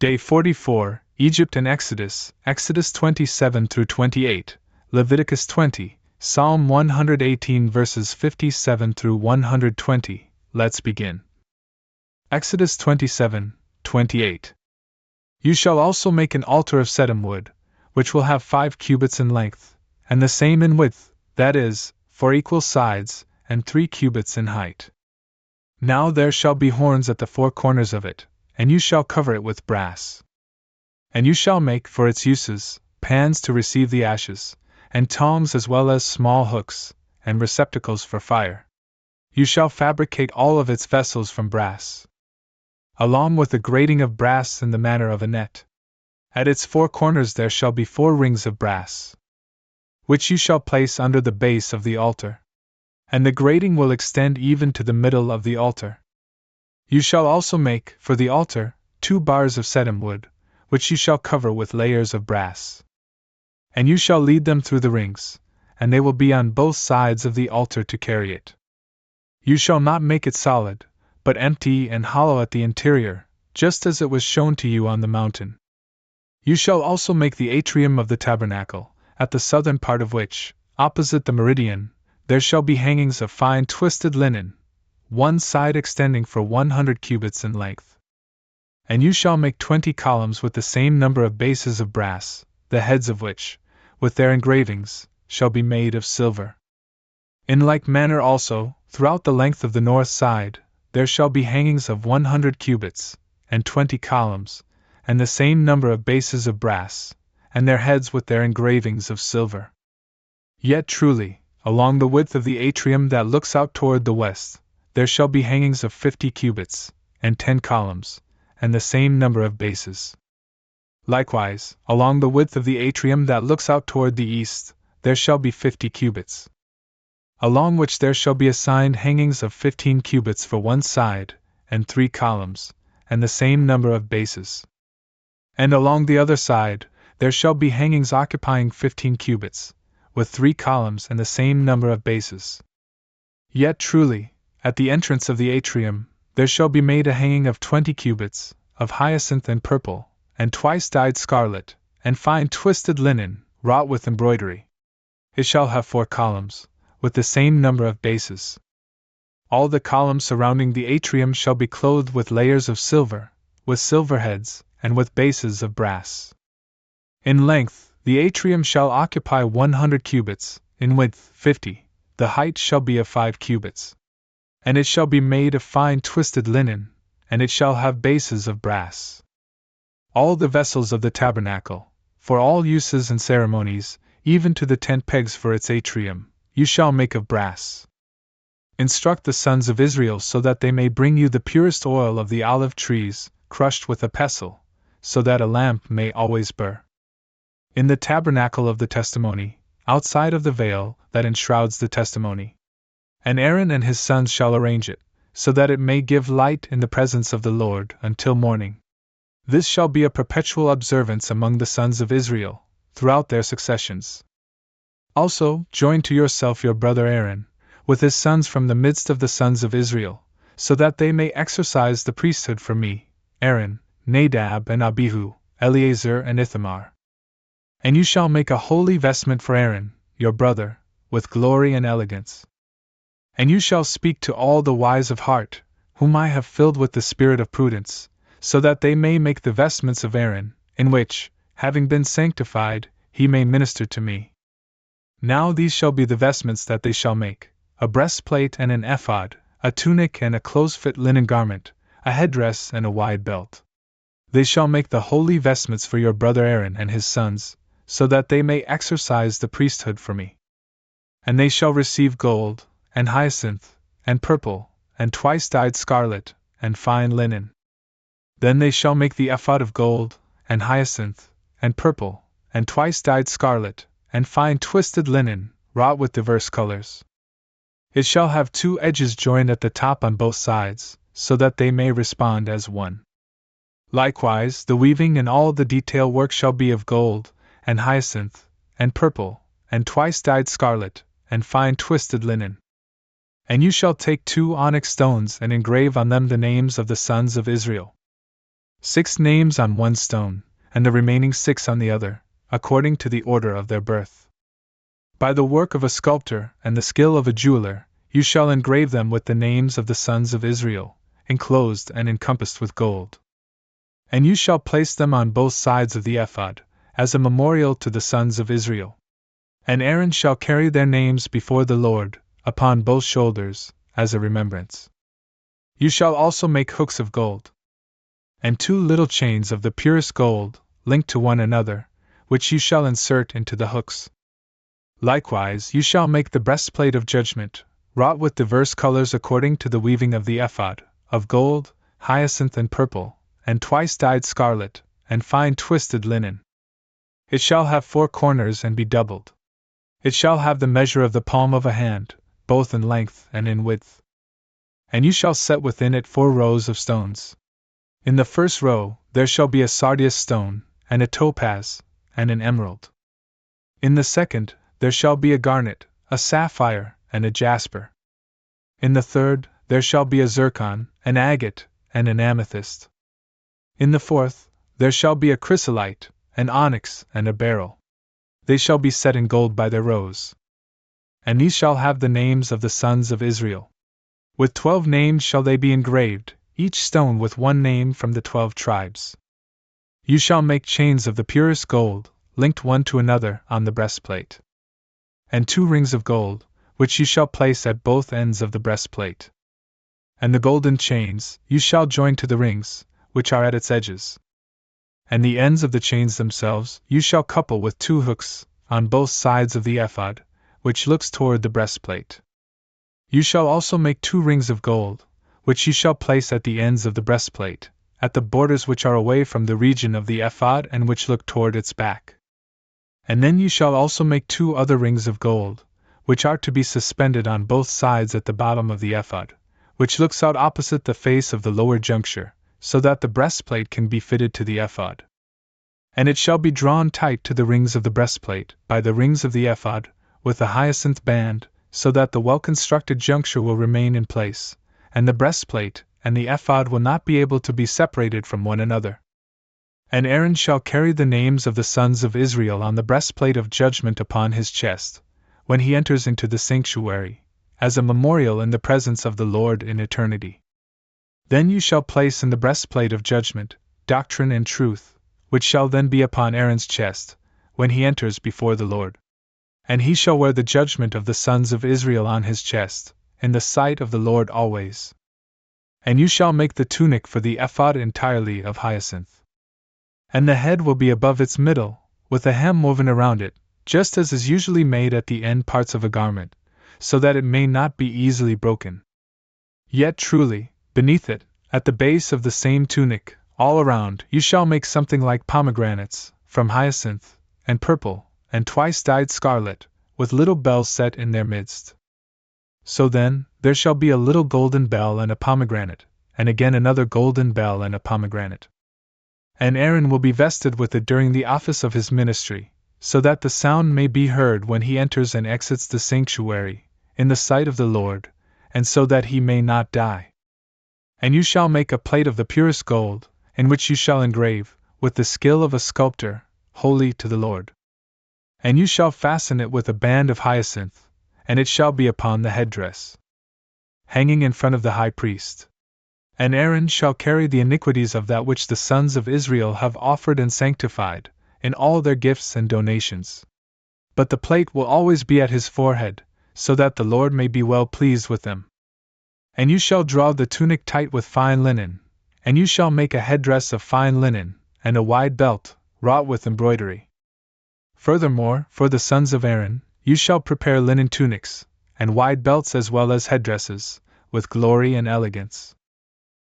Day 44, Egypt and Exodus, Exodus 27 through 28, Leviticus 20, Psalm 118 verses 57 through 120. Let's begin. Exodus 27:28. You shall also make an altar of shittim wood, which will have 5 cubits in length, and the same in width, that is, 4 equal sides, and 3 cubits in height. Now there shall be horns at the 4 corners of it, and you shall cover it with brass. And you shall make, for its uses, pans to receive the ashes, and tongs as well as small hooks, and receptacles for fire. You shall fabricate all of its vessels from brass, along with a grating of brass in the manner of a net. At its 4 corners there shall be 4 rings of brass, which you shall place under the base of the altar. And the grating will extend even to the middle of the altar. You shall also make, for the altar, 2 bars of shittim wood, which you shall cover with layers of brass. And you shall lead them through the rings, and they will be on both sides of the altar to carry it. You shall not make it solid, but empty and hollow at the interior, just as it was shown to you on the mountain. You shall also make the atrium of the tabernacle, at the southern part of which, opposite the meridian, there shall be hangings of fine twisted linen, one side extending for 100 cubits in length. And you shall make 20 columns with the same number of bases of brass, the heads of which, with their engravings, shall be made of silver. In like manner also, throughout the length of the north side, there shall be hangings of 100 cubits, and 20 columns, and the same number of bases of brass, and their heads with their engravings of silver. Yet truly, along the width of the atrium that looks out toward the west, there shall be hangings of 50 cubits, and 10 columns, and the same number of bases. Likewise, along the width of the atrium that looks out toward the east, there shall be 50 cubits, along which there shall be assigned hangings of 15 cubits for one side, and 3 columns, and the same number of bases. And along the other side, there shall be hangings occupying 15 cubits, with 3 columns and the same number of bases. Yet truly, at the entrance of the atrium, there shall be made a hanging of 20 cubits, of hyacinth and purple, and twice-dyed scarlet, and fine twisted linen, wrought with embroidery. It shall have 4 columns, with the same number of bases. All the columns surrounding the atrium shall be clothed with layers of silver, with silver heads, and with bases of brass. In length, the atrium shall occupy 100 cubits, in width 50, the height shall be of 5 cubits. And it shall be made of fine twisted linen, and it shall have bases of brass. All the vessels of the tabernacle, for all uses and ceremonies, even to the tent pegs for its atrium, you shall make of brass. Instruct the sons of Israel so that they may bring you the purest oil of the olive trees, crushed with a pestle, so that a lamp may always burn. In the tabernacle of the testimony, outside of the veil that enshrouds the testimony. And Aaron and his sons shall arrange it, so that it may give light in the presence of the Lord until morning. This shall be a perpetual observance among the sons of Israel, throughout their successions. Also, join to yourself your brother Aaron, with his sons from the midst of the sons of Israel, so that they may exercise the priesthood for me, Aaron, Nadab and Abihu, Eleazar and Ithamar. And you shall make a holy vestment for Aaron, your brother, with glory and elegance. And you shall speak to all the wise of heart, whom I have filled with the spirit of prudence, so that they may make the vestments of Aaron, in which, having been sanctified, he may minister to me. Now these shall be the vestments that they shall make: a breastplate and an ephod, a tunic and a close-fit linen garment, a headdress and a wide belt. They shall make the holy vestments for your brother Aaron and his sons, so that they may exercise the priesthood for me. And they shall receive gold, and hyacinth, and purple, and twice-dyed scarlet, and fine linen. Then they shall make the ephod of gold, and hyacinth, and purple, and twice-dyed scarlet, and fine twisted linen, wrought with diverse colors. It shall have 2 edges joined at the top on both sides, so that they may respond as one. Likewise, the weaving and all the detail work shall be of gold, and hyacinth, and purple, and twice-dyed scarlet, and fine twisted linen. And you shall take 2 onyx stones and engrave on them the names of the sons of Israel. 6 names on one stone, and the remaining 6 on the other, according to the order of their birth. By the work of a sculptor and the skill of a jeweler, you shall engrave them with the names of the sons of Israel, enclosed and encompassed with gold. And you shall place them on both sides of the ephod, as a memorial to the sons of Israel. And Aaron shall carry their names before the Lord, upon both shoulders, as a remembrance. You shall also make hooks of gold, and 2 little chains of the purest gold, linked to one another, which you shall insert into the hooks. Likewise you shall make the breastplate of judgment, wrought with diverse colors according to the weaving of the ephod, of gold, hyacinth and purple, and twice-dyed scarlet, and fine twisted linen. It shall have 4 corners and be doubled. It shall have the measure of the palm of a hand, both in length and in width. And you shall set within it 4 rows of stones. In the first row there shall be a sardius stone, and a topaz, and an emerald. In the second there shall be a garnet, a sapphire, and a jasper. In the third there shall be a zircon, an agate, and an amethyst. In the fourth there shall be a chrysolite, an onyx, and a beryl. They shall be set in gold by their rows. And these shall have the names of the sons of Israel. With 12 names shall they be engraved, each stone with 1 name from the 12 tribes. You shall make chains of the purest gold, linked one to another on the breastplate. And 2 rings of gold, which you shall place at both ends of the breastplate. And the golden chains you shall join to the rings, which are at its edges. And the ends of the chains themselves you shall couple with 2 hooks, on both sides of the ephod, which looks toward the breastplate. You shall also make 2 rings of gold, which you shall place at the ends of the breastplate, at the borders which are away from the region of the ephod and which look toward its back. And then you shall also make 2 other rings of gold, which are to be suspended on both sides at the bottom of the ephod, which looks out opposite the face of the lower juncture, so that the breastplate can be fitted to the ephod. And it shall be drawn tight to the rings of the breastplate, by the rings of the ephod, with a hyacinth band, so that the well-constructed juncture will remain in place, and the breastplate and the ephod will not be able to be separated from one another. And Aaron shall carry the names of the sons of Israel on the breastplate of judgment upon his chest, when he enters into the sanctuary, as a memorial in the presence of the Lord in eternity. Then you shall place in the breastplate of judgment, doctrine and truth, which shall then be upon Aaron's chest, when he enters before the Lord. And he shall wear the judgment of the sons of Israel on his chest, in the sight of the Lord always. And you shall make the tunic for the ephod entirely of hyacinth. And the head will be above its middle, with a hem woven around it, just as is usually made at the end parts of a garment, so that it may not be easily broken. Yet truly, beneath it, at the base of the same tunic, all around, you shall make something like pomegranates, from hyacinth, and purple, and twice-dyed scarlet, with little bells set in their midst. So then, there shall be a little golden bell and a pomegranate, and again another golden bell and a pomegranate. And Aaron will be vested with it during the office of his ministry, so that the sound may be heard when he enters and exits the sanctuary, in the sight of the Lord, and so that he may not die. And you shall make a plate of the purest gold, in which you shall engrave, with the skill of a sculptor, holy to the Lord. And you shall fasten it with a band of hyacinth, and it shall be upon the headdress, hanging in front of the high priest. And Aaron shall carry the iniquities of that which the sons of Israel have offered and sanctified, in all their gifts and donations. But the plate will always be at his forehead, so that the Lord may be well pleased with them. And you shall draw the tunic tight with fine linen, and you shall make a headdress of fine linen, and a wide belt, wrought with embroidery. Furthermore, for the sons of Aaron, you shall prepare linen tunics, and wide belts as well as headdresses, with glory and elegance.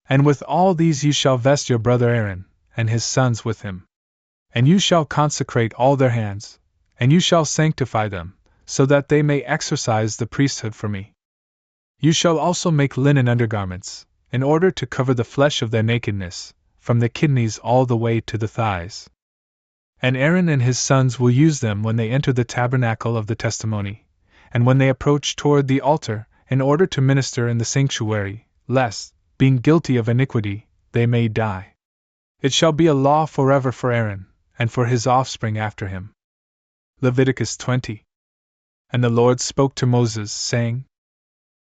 And with all these you shall vest your brother Aaron, and his sons with him. And you shall consecrate all their hands, and you shall sanctify them, so that they may exercise the priesthood for me. You shall also make linen undergarments, in order to cover the flesh of their nakedness, from the kidneys all the way to the thighs. And Aaron and his sons will use them when they enter the tabernacle of the testimony, and when they approach toward the altar, in order to minister in the sanctuary, lest, being guilty of iniquity, they may die. It shall be a law forever for Aaron, and for his offspring after him. Leviticus 20. And the Lord spoke to Moses, saying,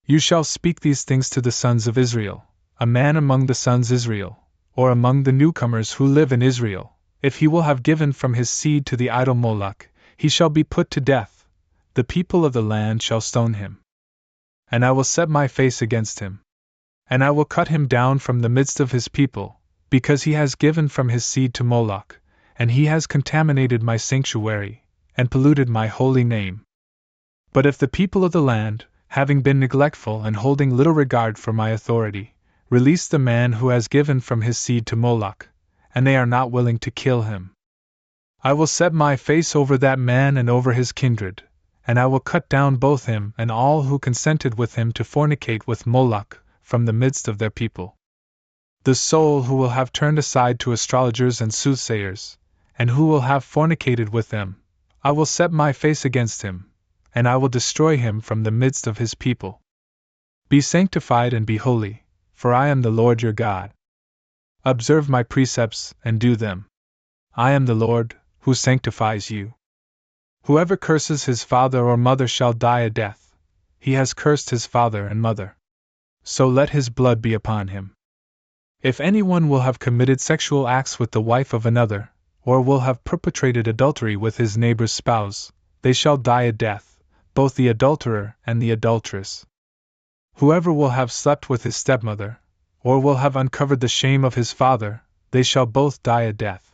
You shall speak these things to the sons of Israel. A man among the sons of Israel, or among the newcomers who live in Israel, if he will have given from his seed to the idol Moloch, he shall be put to death. The people of the land shall stone him. And I will set my face against him. And I will cut him down from the midst of his people, because he has given from his seed to Moloch, and he has contaminated my sanctuary, and polluted my holy name. But if the people of the land, having been neglectful and holding little regard for my authority, release the man who has given from his seed to Moloch, and they are not willing to kill him, I will set my face over that man and over his kindred, and I will cut down both him and all who consented with him to fornicate with Moloch from the midst of their people. The soul who will have turned aside to astrologers and soothsayers, and who will have fornicated with them, I will set my face against him, and I will destroy him from the midst of his people. Be sanctified and be holy, for I am the Lord your God. Observe my precepts and do them. I am the Lord, who sanctifies you. Whoever curses his father or mother shall die a death. He has cursed his father and mother. So let his blood be upon him. If anyone will have committed sexual acts with the wife of another, or will have perpetrated adultery with his neighbor's spouse, they shall die a death, both the adulterer and the adulteress. Whoever will have slept with his stepmother, or will have uncovered the shame of his father, they shall both die a death.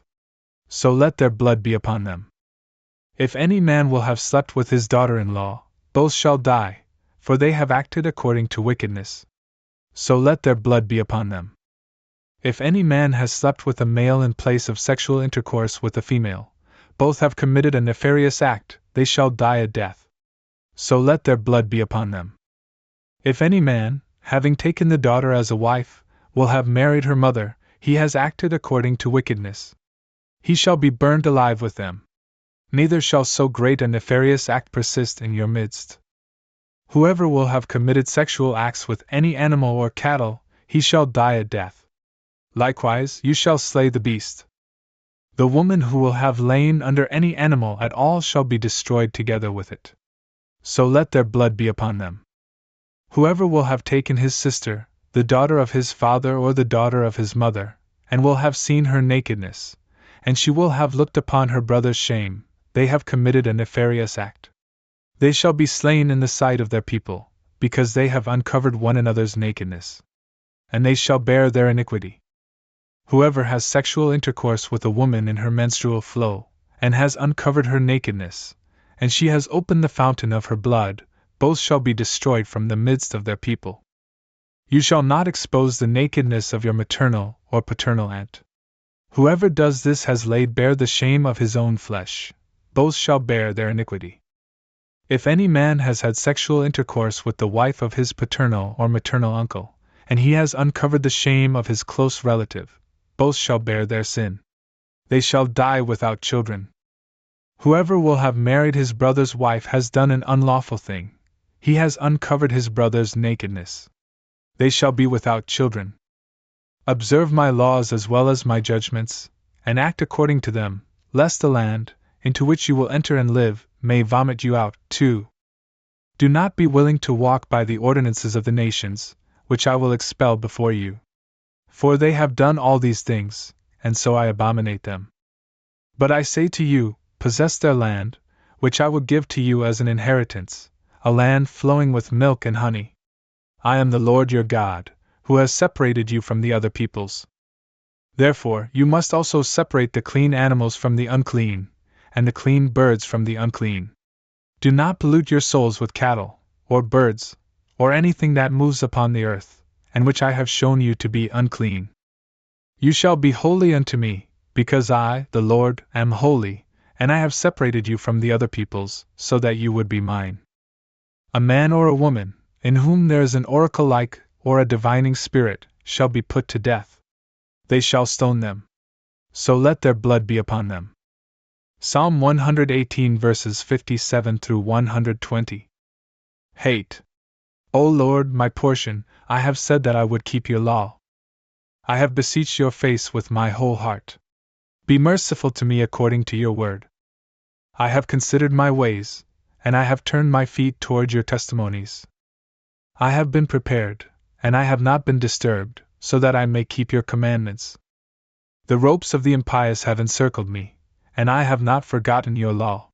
So let their blood be upon them. If any man will have slept with his daughter-in-law, both shall die, for they have acted according to wickedness. So let their blood be upon them. If any man has slept with a male in place of sexual intercourse with a female, both have committed a nefarious act, they shall die a death. So let their blood be upon them. If any man, having taken the daughter as a wife, will have married her mother, he has acted according to wickedness. He shall be burned alive with them. Neither shall so great a nefarious act persist in your midst. Whoever will have committed sexual acts with any animal or cattle, he shall die a death. Likewise, you shall slay the beast. The woman who will have lain under any animal at all shall be destroyed together with it. So let their blood be upon them. Whoever will have taken his sister, the daughter of his father or the daughter of his mother, and will have seen her nakedness, and she will have looked upon her brother's shame, they have committed a nefarious act. They shall be slain in the sight of their people, because they have uncovered one another's nakedness. And they shall bear their iniquity. Whoever has sexual intercourse with a woman in her menstrual flow, and has uncovered her nakedness, and she has opened the fountain of her blood, both shall be destroyed from the midst of their people. You shall not expose the nakedness of your maternal or paternal aunt. Whoever does this has laid bare the shame of his own flesh, both shall bear their iniquity. If any man has had sexual intercourse with the wife of his paternal or maternal uncle, and he has uncovered the shame of his close relative, both shall bear their sin. They shall die without children. Whoever will have married his brother's wife has done an unlawful thing. He has uncovered his brother's nakedness. They shall be without children. Observe my laws as well as my judgments, and act according to them, lest the land, into which you will enter and live, may vomit you out, too. Do not be willing to walk by the ordinances of the nations, which I will expel before you. For they have done all these things, and so I abominate them. But I say to you, possess their land, which I will give to you as an inheritance, a land flowing with milk and honey. I am the Lord your God, who has separated you from the other peoples. Therefore, you must also separate the clean animals from the unclean, and the clean birds from the unclean. Do not pollute your souls with cattle, or birds, or anything that moves upon the earth, and which I have shown you to be unclean. You shall be holy unto me, because I, the Lord, am holy, and I have separated you from the other peoples, so that you would be mine. A man or a woman, in whom there is an oracle-like, or a divining spirit, shall be put to death. They shall stone them. So let their blood be upon them. Psalm 118 verses 57 through 120. Hate. O Lord, my portion, I have said that I would keep your law. I have beseeched your face with my whole heart. Be merciful to me according to your word. I have considered my ways, and I have turned my feet toward your testimonies. I have been prepared, and I have not been disturbed, so that I may keep your commandments. The ropes of the impious have encircled me, and I have not forgotten your law.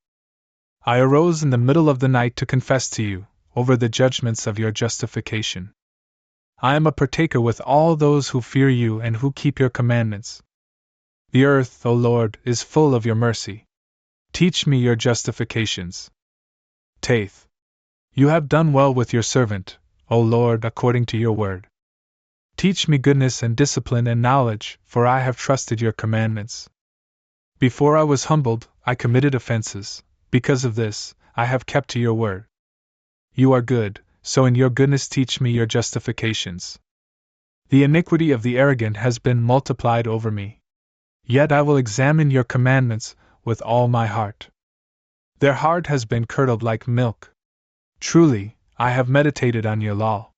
I arose in the middle of the night to confess to you, over the judgments of your justification. I am a partaker with all those who fear you and who keep your commandments. The earth, O Lord, is full of your mercy. Teach me your justifications. Taith. You have done well with your servant, O Lord, according to your word. Teach me goodness and discipline and knowledge, for I have trusted your commandments. Before I was humbled, I committed offenses. Because of this, I have kept to your word. You are good, so in your goodness teach me your justifications. The iniquity of the arrogant has been multiplied over me. Yet I will examine your commandments with all my heart. Their heart has been curdled like milk. Truly, I have meditated on your law.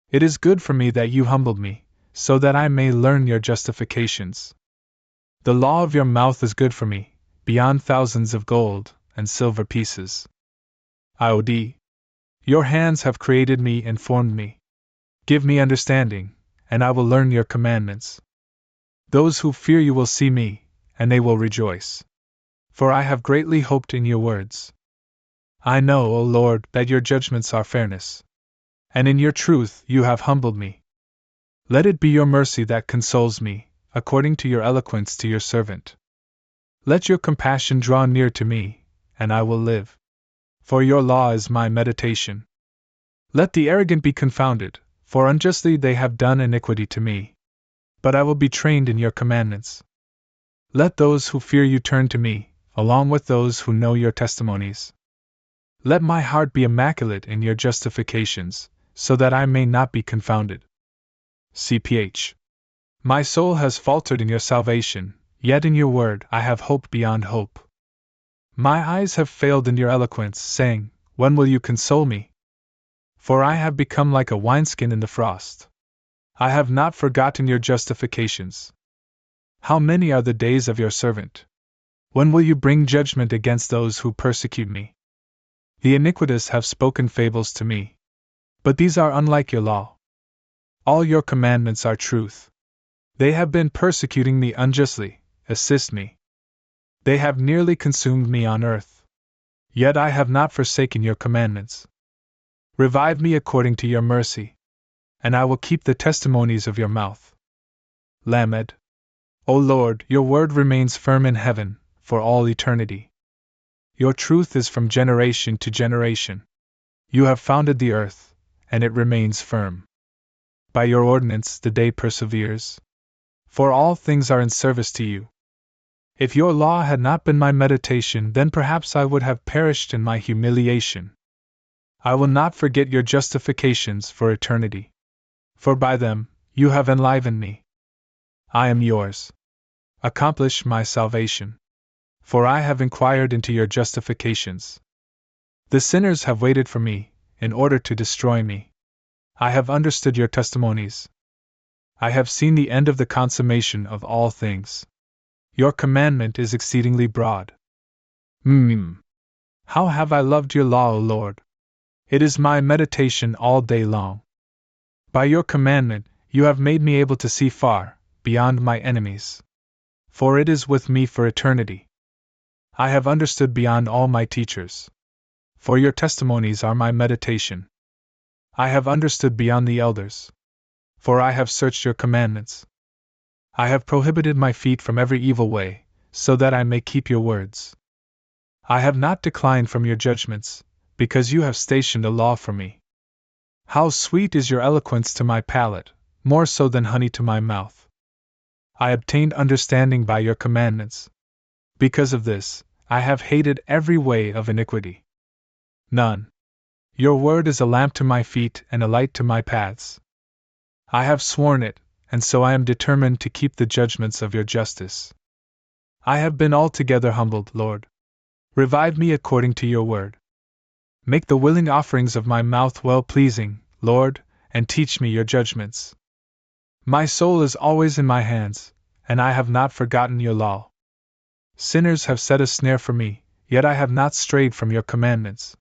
It is good for me that you humbled me, so that I may learn your justifications. The law of your mouth is good for me, beyond thousands of gold and silver pieces. IOD. Your hands have created me and formed me. Give me understanding, and I will learn your commandments. Those who fear you will see me, and they will rejoice. For I have greatly hoped in your words. I know, O Lord, that your judgments are fairness. And in your truth you have humbled me. Let it be your mercy that consoles me, according to your eloquence to your servant. Let your compassion draw near to me, and I will live. For your law is my meditation. Let the arrogant be confounded, for unjustly they have done iniquity to me. But I will be trained in your commandments. Let those who fear you turn to me, along with those who know your testimonies. Let my heart be immaculate in your justifications, so that I may not be confounded. CPH. My soul has faltered in your salvation, yet in your word I have hope beyond hope. My eyes have failed in your eloquence, saying, when will you console me? For I have become like a wineskin in the frost. I have not forgotten your justifications. How many are the days of your servant? When will you bring judgment against those who persecute me? The iniquitous have spoken fables to me. But these are unlike your law. All your commandments are truth. They have been persecuting me unjustly. Assist me. They have nearly consumed me on earth. Yet I have not forsaken your commandments. Revive me according to your mercy, and I will keep the testimonies of your mouth. Lamed. O Lord, your word remains firm in heaven, for all eternity. Your truth is from generation to generation. You have founded the earth, and it remains firm. By your ordinance the day perseveres. For all things are in service to you. If your law had not been my meditation, then perhaps I would have perished in my humiliation. I will not forget your justifications for eternity. For by them, you have enlivened me. I am yours. Accomplish my salvation. For I have inquired into your justifications. The sinners have waited for me, in order to destroy me. I have understood your testimonies. I have seen the end of the consummation of all things. Your commandment is exceedingly broad. How have I loved your law, O Lord! It is my meditation all day long. By your commandment, you have made me able to see far, beyond my enemies. For it is with me for eternity. I have understood beyond all my teachers. For your testimonies are my meditation. I have understood beyond the elders. For I have searched your commandments. I have prohibited my feet from every evil way, so that I may keep your words. I have not declined from your judgments, because you have stationed a law for me. How sweet is your eloquence to my palate, more so than honey to my mouth. I obtained understanding by your commandments. Because of this, I have hated every way of iniquity. None. Your word is a lamp to my feet and a light to my paths. I have sworn it, and so I am determined to keep the judgments of your justice. I have been altogether humbled, Lord. Revive me according to your word. Make the willing offerings of my mouth well-pleasing, Lord, and teach me your judgments. My soul is always in my hands, and I have not forgotten your law. Sinners have set a snare for me, yet I have not strayed from your commandments.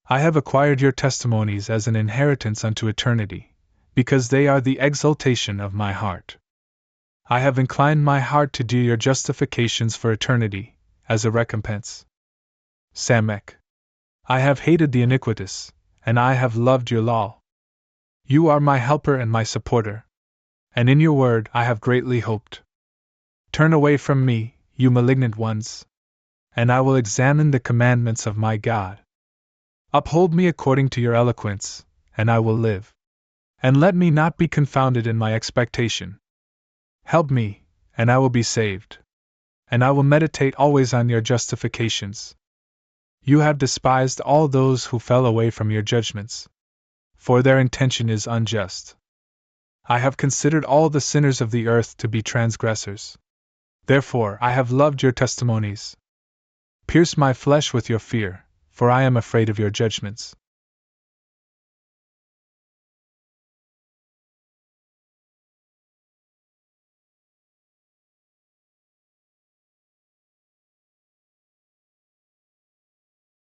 I have acquired your testimonies as an inheritance unto eternity, because they are the exaltation of my heart. I have inclined my heart to do your justifications for eternity, as a recompense. Samek. I have hated the iniquitous, and I have loved your law. You are my helper and my supporter, and in your word I have greatly hoped. Turn away from me, you malignant ones, and I will examine the commandments of my God. Uphold me according to your eloquence, and I will live. And let me not be confounded in my expectation. Help me, and I will be saved. And I will meditate always on your justifications. You have despised all those who fell away from your judgments, for their intention is unjust. I have considered all the sinners of the earth to be transgressors. Therefore I have loved your testimonies. Pierce my flesh with your fear, for I am afraid of your judgments.